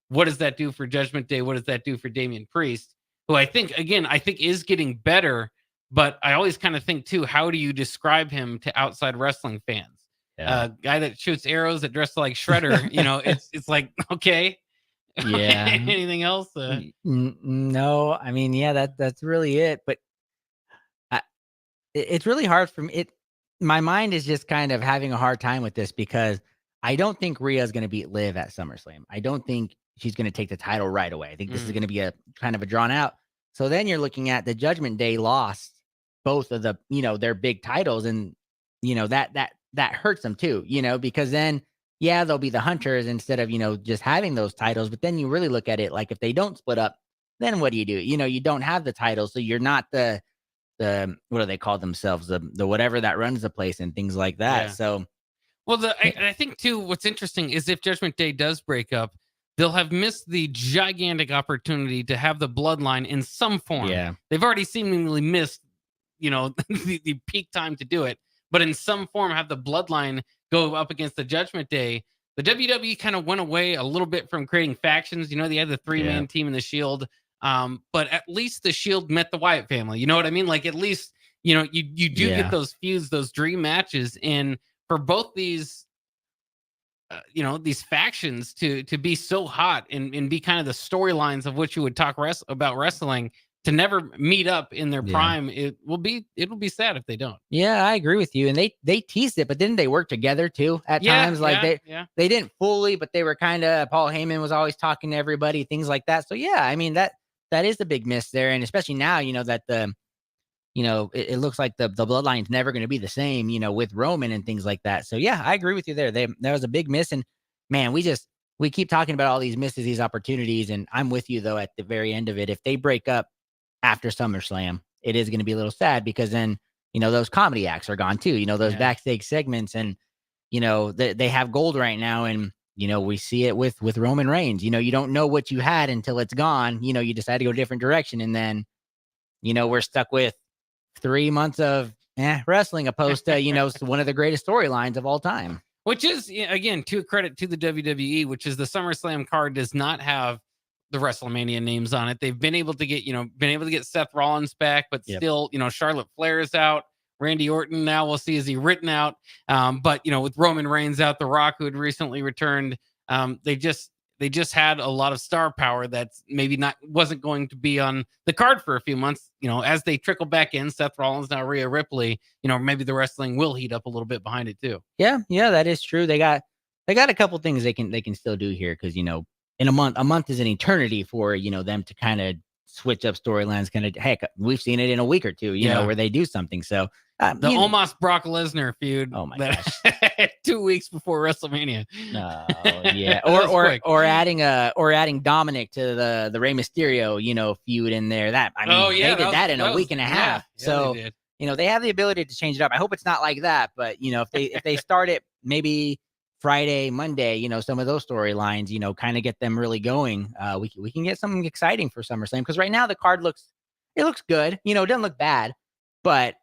what does that do for Judgment Day? What does that do for Damian Priest, who I think is getting better. But I always kind of think too, how do you describe him to outside wrestling fans? Guy that shoots arrows, that dressed like Shredder, it's like, okay. Yeah. Anything else? No, I mean, that's really it. But it's really hard for me. My mind is just kind of having a hard time with this, because I don't think Rhea is going to beat Liv at SummerSlam. I don't think she's going to take the title right away. I think this is going to be a kind of a drawn out. So then you're looking at the Judgment Day lost both of the, their big titles, and that hurts them too, because then there'll be the Hunters instead of, just having those titles. But then you really look at it like, if they don't split up, then what do? You don't have the title. So you're not the what do they call themselves? The whatever that runs the place and things like that. Yeah. So, well, I think too, what's interesting is if Judgment Day does break up, they'll have missed the gigantic opportunity to have the bloodline in some form. Yeah. They've already seemingly missed, the peak time to do it, but in some form have the bloodline go up against the Judgment Day. The WWE kind of went away a little bit from creating factions. They had the 3-man team in the Shield, but at least the Shield met the Wyatt family. You know what I mean? Like, at least, you do get those feuds, those dream matches. And for both these, these factions to be so hot and be kind of the storylines of which you would talk about wrestling, to never meet up in their prime, it'll be sad if they don't. Yeah, I agree with you. And they teased it, but didn't they work together too at times? Like they didn't fully, but they were kind of, Paul Heyman was always talking to everybody, things like that. So yeah, I mean, that is a big miss there. And especially now, that it looks like the bloodline's never going to be the same, with Roman and things like that. So yeah, I agree with you there. That was a big miss. And man, we keep talking about all these misses, these opportunities. And I'm with you though, at the very end of it, if they break up after SummerSlam, it is going to be a little sad, because then, those comedy acts are gone too, those backstage segments, and, they have gold right now. And, we see it with Roman Reigns, you don't know what you had until it's gone, you decide to go a different direction. And then, we're stuck with 3 months of wrestling opposed to, one of the greatest storylines of all time. Which is, again, to credit to the WWE, which is the SummerSlam card does not have the WrestleMania names on it. They've been able to get Seth Rollins back, but still, Charlotte Flair is out. Randy Orton now, we'll see, is he written out? But with Roman Reigns out, The Rock, who had recently returned, they just had a lot of star power that's maybe wasn't going to be on the card for a few months. As they trickle back in, Seth Rollins, now Rhea Ripley, maybe the wrestling will heat up a little bit behind it too. Yeah, that is true. They got a couple things they can still do here, because in a month is an eternity for them to kind of switch up storylines. Kind of, heck, we've seen it in a week or two, where they do something. So the Omos Brock Lesnar feud. Oh my gosh, 2 weeks before WrestleMania. Yeah, or adding Dominic to the Rey Mysterio feud in there. They did that in a week and a half. So they have the ability to change it up. I hope it's not like that, but if they start it maybe Friday, Monday, some of those storylines, kind of get them really going. We can get something exciting for SummerSlam, because right now the card looks good. It doesn't look bad, but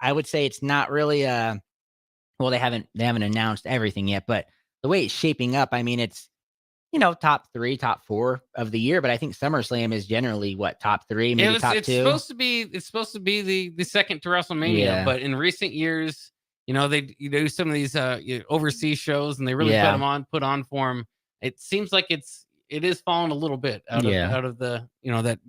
I would say it's not really well, they haven't announced everything yet, but the way it's shaping up, I mean, it's, top 3, top 4 of the year, but I think SummerSlam is generally top 3, maybe top 2. It's supposed to be the second to WrestleMania, but in recent years, they do some of these overseas shows and they really put on for them. It seems like it is falling a little bit out of the that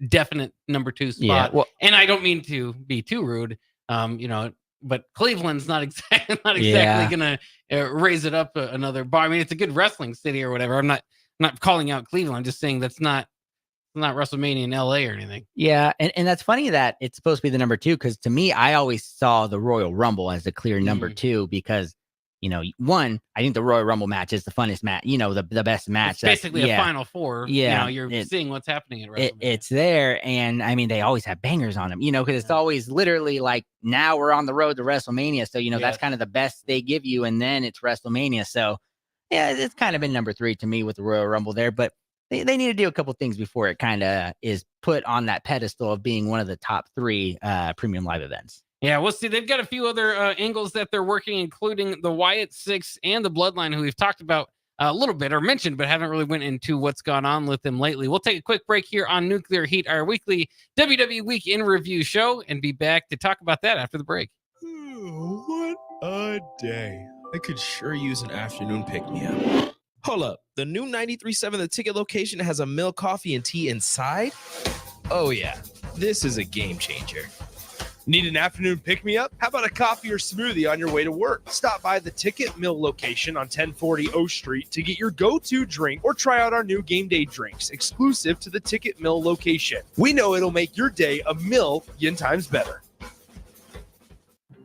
definite number 2 spot. Yeah, well, and I don't mean to be too rude, but Cleveland's not exactly gonna raise it up another bar. I mean, it's a good wrestling city or whatever. I'm not calling out Cleveland. I'm just saying that's not WrestleMania in LA or anything. Yeah, and that's funny that it's supposed to be the number 2, because to me, I always saw the Royal Rumble as the clear number 2 because, one, I think the Royal Rumble match is the funnest match, the best match. It's basically a Final Four. Yeah, you're seeing what's happening at WrestleMania. It's there, and I mean, they always have bangers on them, because it's always literally like, now we're on the road to WrestleMania, so that's kind of the best they give you, and then it's WrestleMania. So yeah, it's kind of been number 3 to me with the Royal Rumble there, but they need to do a couple things before it kind of is put on that pedestal of being one of the top 3 premium live events. Yeah, we'll see. They've got a few other angles that they're working, including the Wyatt Six and the Bloodline, who we've talked about a little bit or mentioned, but haven't really went into what's gone on with them lately. We'll take a quick break here on Nuclear Heat, our weekly WWE Week in Review show, and be back to talk about that after the break. What a day. I could sure use an afternoon pick-me-up. Hold up. The new 93.7 The Ticket location has a milk, coffee, and tea inside? Oh, yeah. This is a game changer. Need an afternoon pick-me-up? How about a coffee or smoothie on your way to work? Stop by the Ticket Mill location on 1040 O Street to get your go-to drink or try out our new game day drinks exclusive to the Ticket Mill location. We know it'll make your day a million times better.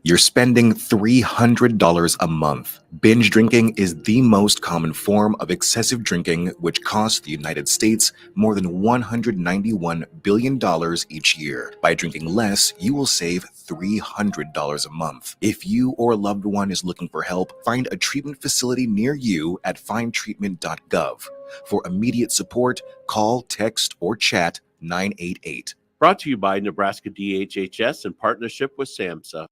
You're spending $300 a month. Binge drinking is the most common form of excessive drinking, which costs the United States more than $191 billion each year. By drinking less, you will save $300 a month. If you or a loved one is looking for help, find a treatment facility near you at findtreatment.gov. For immediate support, call, text, or chat 988. Brought to you by Nebraska DHHS in partnership with SAMHSA.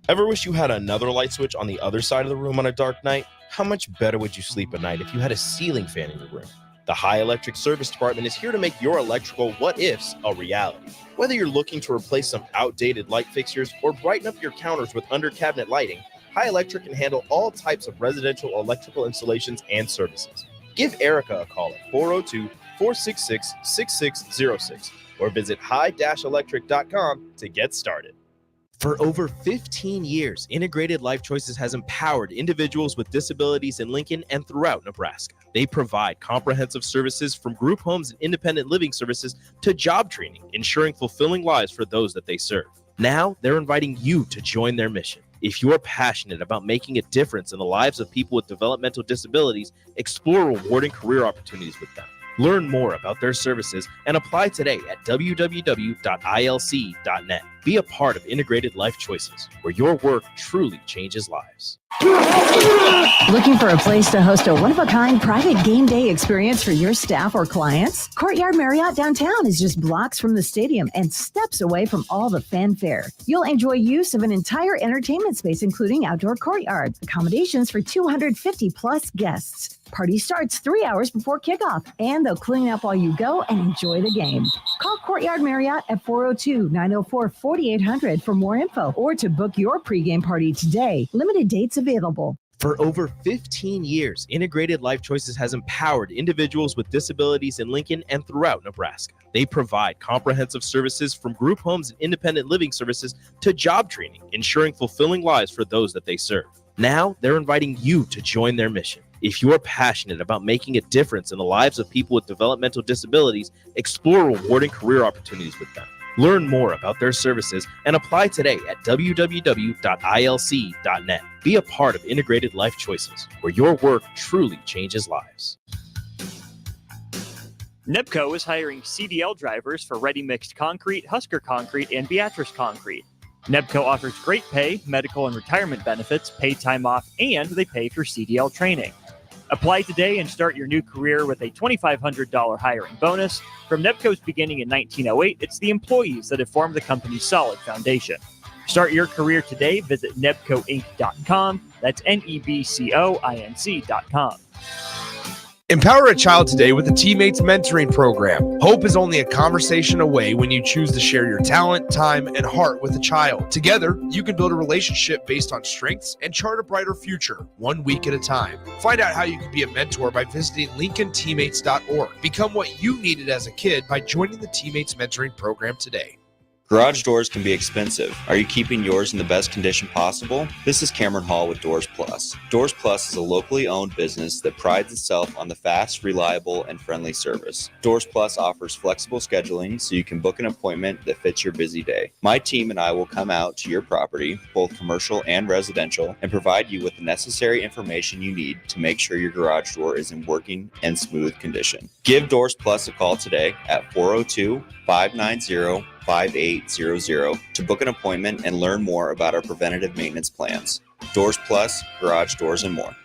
Ever wish you had another light switch on the other side of the room on a dark night? How much better would you sleep at night if you had a ceiling fan in your room? The High Electric Service Department is here to make your electrical what-ifs a reality. Whether you're looking to replace some outdated light fixtures or brighten up your counters with under-cabinet lighting, High Electric can handle all types of residential electrical installations and services. Give Erica a call at 402-466-6606 or visit high-electric.com to get started. For over 15 years, Integrated Life Choices has empowered individuals with disabilities in Lincoln and throughout Nebraska. They provide comprehensive services from group homes and independent living services to job training, ensuring fulfilling lives for those that they serve. Now, they're inviting you to join their mission. If you're passionate about making a difference in the lives of people with developmental disabilities, explore rewarding career opportunities with them. Learn more about their services and apply today at www.ilc.net. Be a part of Integrated Life Choices, where your work truly changes lives. Looking for a place to host a one-of-a-kind private game day experience for your staff or clients? Courtyard Marriott downtown is just blocks from the stadium and steps away from all the fanfare. You'll enjoy use of an entire entertainment space, including outdoor courtyard, accommodations for 250-plus guests. Party starts 3 hours before kickoff, and they'll clean up while you go and enjoy the game. Call Courtyard Marriott at 402-904-4800 for more info or to book your pregame party today. Limited dates available. For over 15 years, Integrated Life Choices has empowered individuals with disabilities in Lincoln and throughout Nebraska. They provide comprehensive services from group homes and independent living services to job training, ensuring fulfilling lives for those that they serve. Now, they're inviting you to join their mission. If you're passionate about making a difference in the lives of people with developmental disabilities, explore rewarding career opportunities with them. Learn more about their services and apply today at www.ilc.net. Be a part of Integrated Life Choices, where your work truly changes lives. Nebco is hiring CDL drivers for Ready Mixed Concrete, Husker Concrete, and Beatrice Concrete. Nebco offers great pay, medical and retirement benefits, paid time off, and they pay for CDL training. Apply today and start your new career with a $2,500 hiring bonus. From Nebco's beginning in 1908, it's the employees that have formed the company's solid foundation. Start your career today. Visit nebcoinc.com. That's NEBCOINC.com. Empower a child today with the Teammates Mentoring Program. Hope is only a conversation away when you choose to share your talent, time, and heart with a child. Together, you can build a relationship based on strengths and chart a brighter future, 1 week at a time. Find out how you can be a mentor by visiting LincolnTeammates.org. Become what you needed as a kid by joining the Teammates Mentoring Program today. Garage doors can be expensive. Are you keeping yours in the best condition possible? This is Cameron Hall with Doors Plus. Doors Plus is a locally owned business that prides itself on the fast, reliable, and friendly service. Doors Plus offers flexible scheduling so you can book an appointment that fits your busy day. My team and I will come out to your property, both commercial and residential, and provide you with the necessary information you need to make sure your garage door is in working and smooth condition. Give Doors Plus a call today at 402-590-5800 to book an appointment and learn more about our preventative maintenance plans. Doors Plus, garage doors, and more.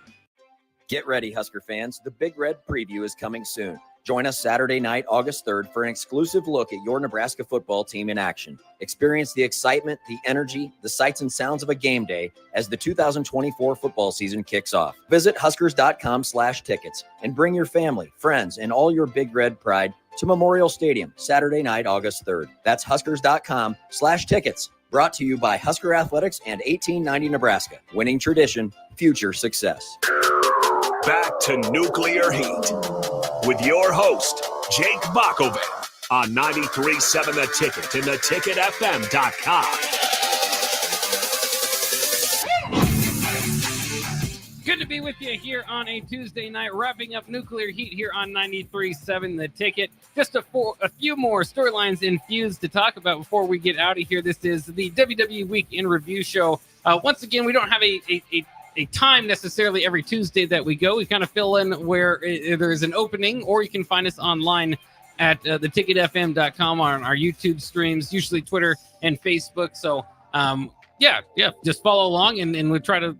Get ready, Husker fans. The Big Red Preview is coming soon. Join us Saturday night, August 3rd, for an exclusive look at your Nebraska football team in action. Experience the excitement, the energy, the sights and sounds of a game day as the 2024 football season kicks off. Visit Huskers.com/tickets and bring your family, friends, and all your Big Red pride to Memorial Stadium, Saturday night, August 3rd. That's Huskers.com/tickets. Brought to you by Husker Athletics and 1890 Nebraska. Winning tradition, future success. Back to Nuclear Heat with your host, Jake Bakoven, on 93.7 The Ticket and theticketfm.com. Good to be with you here on a Tuesday night, wrapping up Nuclear Heat here on 93.7 The Ticket. Just a few more storylines and feuds to talk about before we get out of here. This is the WWE Week in Review show. Once again, we don't have a time necessarily every Tuesday that we go. We kind of fill in where there is an opening, or you can find us online at theticketfm.com on our YouTube streams, usually Twitter and Facebook. So, just follow along, and we'll try to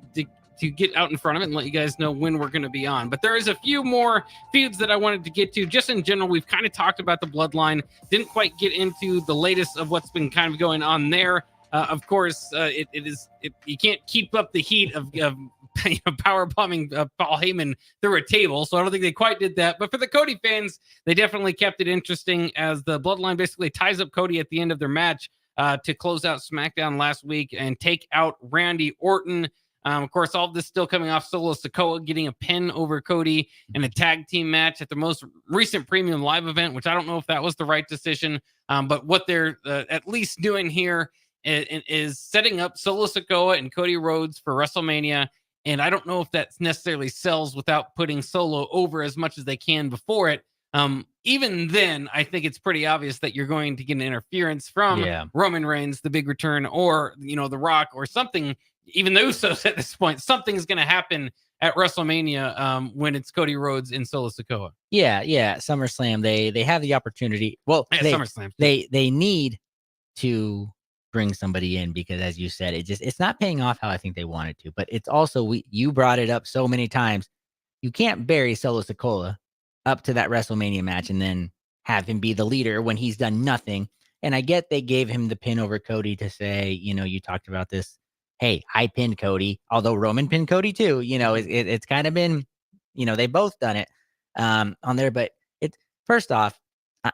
get out in front of it and let you guys know when we're going to be on. But there is a few more feuds that I wanted to get to. Just in general, we've kind of talked about the Bloodline. Didn't quite get into the latest of what's been kind of going on there. Of course, you can't keep up the heat of power bombing Paul Heyman through a table, so I don't think they quite did that. But for the Cody fans, they definitely kept it interesting as the Bloodline basically ties up Cody at the end of their match to close out SmackDown last week and take out Randy Orton. Of course, all of this still coming off Solo Sikoa getting a pin over Cody in a tag team match at the most recent Premium Live event, which I don't know if that was the right decision. But what they're at least doing here is setting up Solo Sikoa and Cody Rhodes for WrestleMania. And I don't know if that necessarily sells without putting Solo over as much as they can before it. Even then, I think it's pretty obvious that you're going to get an interference from Roman Reigns, the Big Return, or, The Rock, or something. Even the Usos at this point, something's going to happen at WrestleMania when it's Cody Rhodes and Solo Sikoa. Yeah. SummerSlam, they have the opportunity. Well, SummerSlam. They need to bring somebody in because, as you said, it's not paying off how I think they wanted to. But it's also, you brought it up so many times. You can't bury Solo Sikoa up to that WrestleMania match and then have him be the leader when he's done nothing. And I get they gave him the pin over Cody to say, you talked about this. Hey, I pinned Cody, although Roman pinned Cody too. It's kind of been, they both done it on there. But first off,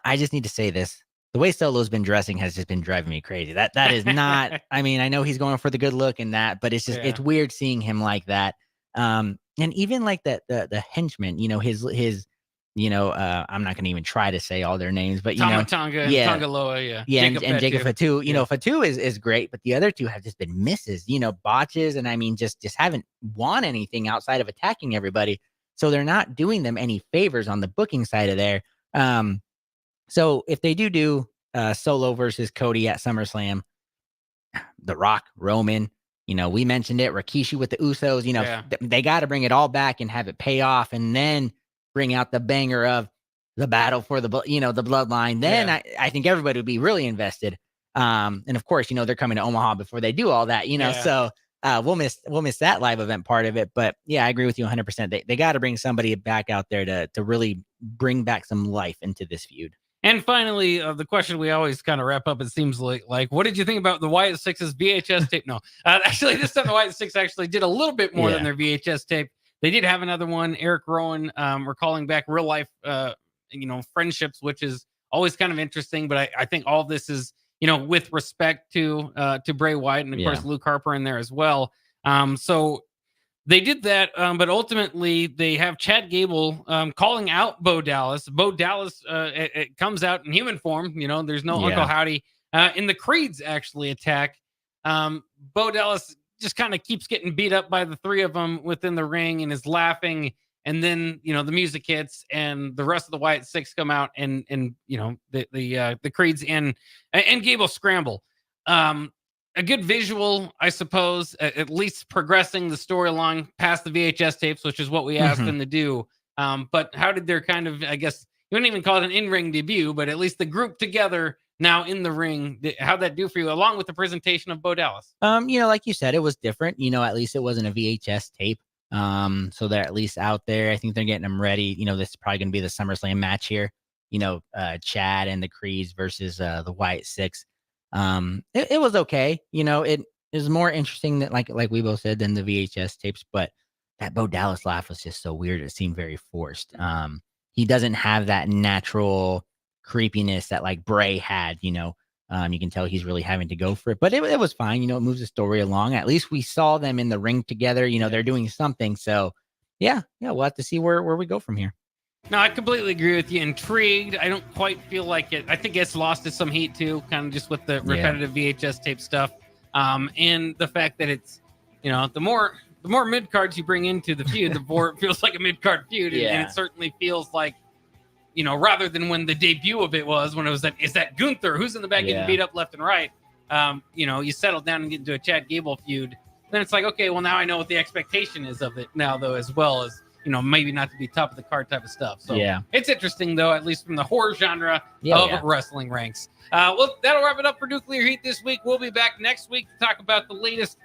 I just need to say this. The way Solo's been dressing has just been driving me crazy. That is not, I mean, I know he's going for the good look and that, but it's just, it's weird seeing him like that. And even like the henchman, his I'm not going to even try to say all their names, but Tonga Loa, and Jacob Fatu. Fatu is great, but the other two have just been misses, botches, and I mean just haven't won anything outside of attacking everybody. So they're not doing them any favors on the booking side of there. So if they do Solo versus Cody at SummerSlam, The Rock, Roman, we mentioned it, Rikishi with the Usos, they got to bring it all back and have it pay off, and then bring out the banger of the battle for the Bloodline. Then I think everybody would be really invested. And of course, they're coming to Omaha before they do all that, so we'll miss that live event part of it. But yeah, I agree with you 100%. They got to bring somebody back out there to really bring back some life into this feud. And finally, the question we always kind of wrap up, it seems like what did you think about the Wyatt Six's VHS tape? No, actually, this time the Wyatt Six actually did a little bit more than their VHS tape. They did have another one. Eric Rowan recalling back real life, friendships, which is always kind of interesting. But I think all this is, with respect to Bray Wyatt and of course Luke Harper in there as well. So they did that, but ultimately they have Chad Gable calling out Bo Dallas. Bo Dallas it comes out in human form. There's no Uncle Howdy. In the Creeds actually attack. Bo Dallas just kind of keeps getting beat up by the three of them within the ring and is laughing. And then the music hits and the rest of the Wyatt Six come out and the Creeds and Gable scramble. A good visual, I suppose, at least progressing the storyline past the VHS tapes, which is what we asked them to do. But how did their kind of, I guess, you wouldn't even call it an in-ring debut, but at least the group together now in the ring, how'd that do for you, along with the presentation of Bo Dallas? Like you said, it was different. At least it wasn't a VHS tape. So they're at least out there. I think they're getting them ready. This is probably going to be the SummerSlam match here. Chad and the Creeds versus the Wyatt Six. It was okay. It is more interesting than like we both said than the VHS tapes, but that Bo Dallas laugh was just so weird. It seemed very forced. He doesn't have that natural creepiness that like Bray had, you can tell he's really having to go for it, but it was fine. It moves the story along. At least we saw them in the ring together. They're doing something. So yeah, we'll have to see where we go from here. No, I completely agree with you. Intrigued. I don't quite feel like it. I think it's lost some heat too, kind of just with the repetitive VHS tape stuff. And the fact that it's, the more mid cards you bring into the feud, the more it feels like a mid card feud. And it certainly feels like, rather than when the debut of it was, when it was is that Gunther who's in the back getting beat up left and right. You settle down and get into a Chad Gable feud. Then it's like, okay, well now I know what the expectation is of it now, though, as well as, maybe not to be top of the card type of stuff. So it's interesting, though, at least from the horror genre of wrestling ranks. Well, that'll wrap it up for Nuclear Heat this week. We'll be back next week to talk about the latest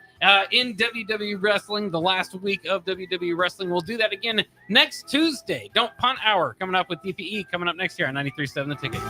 in WWE Wrestling, the last week of WWE Wrestling. We'll do that again next Tuesday. Don't Punt Hour coming up with DPE coming up next year on 93.7 The Ticket.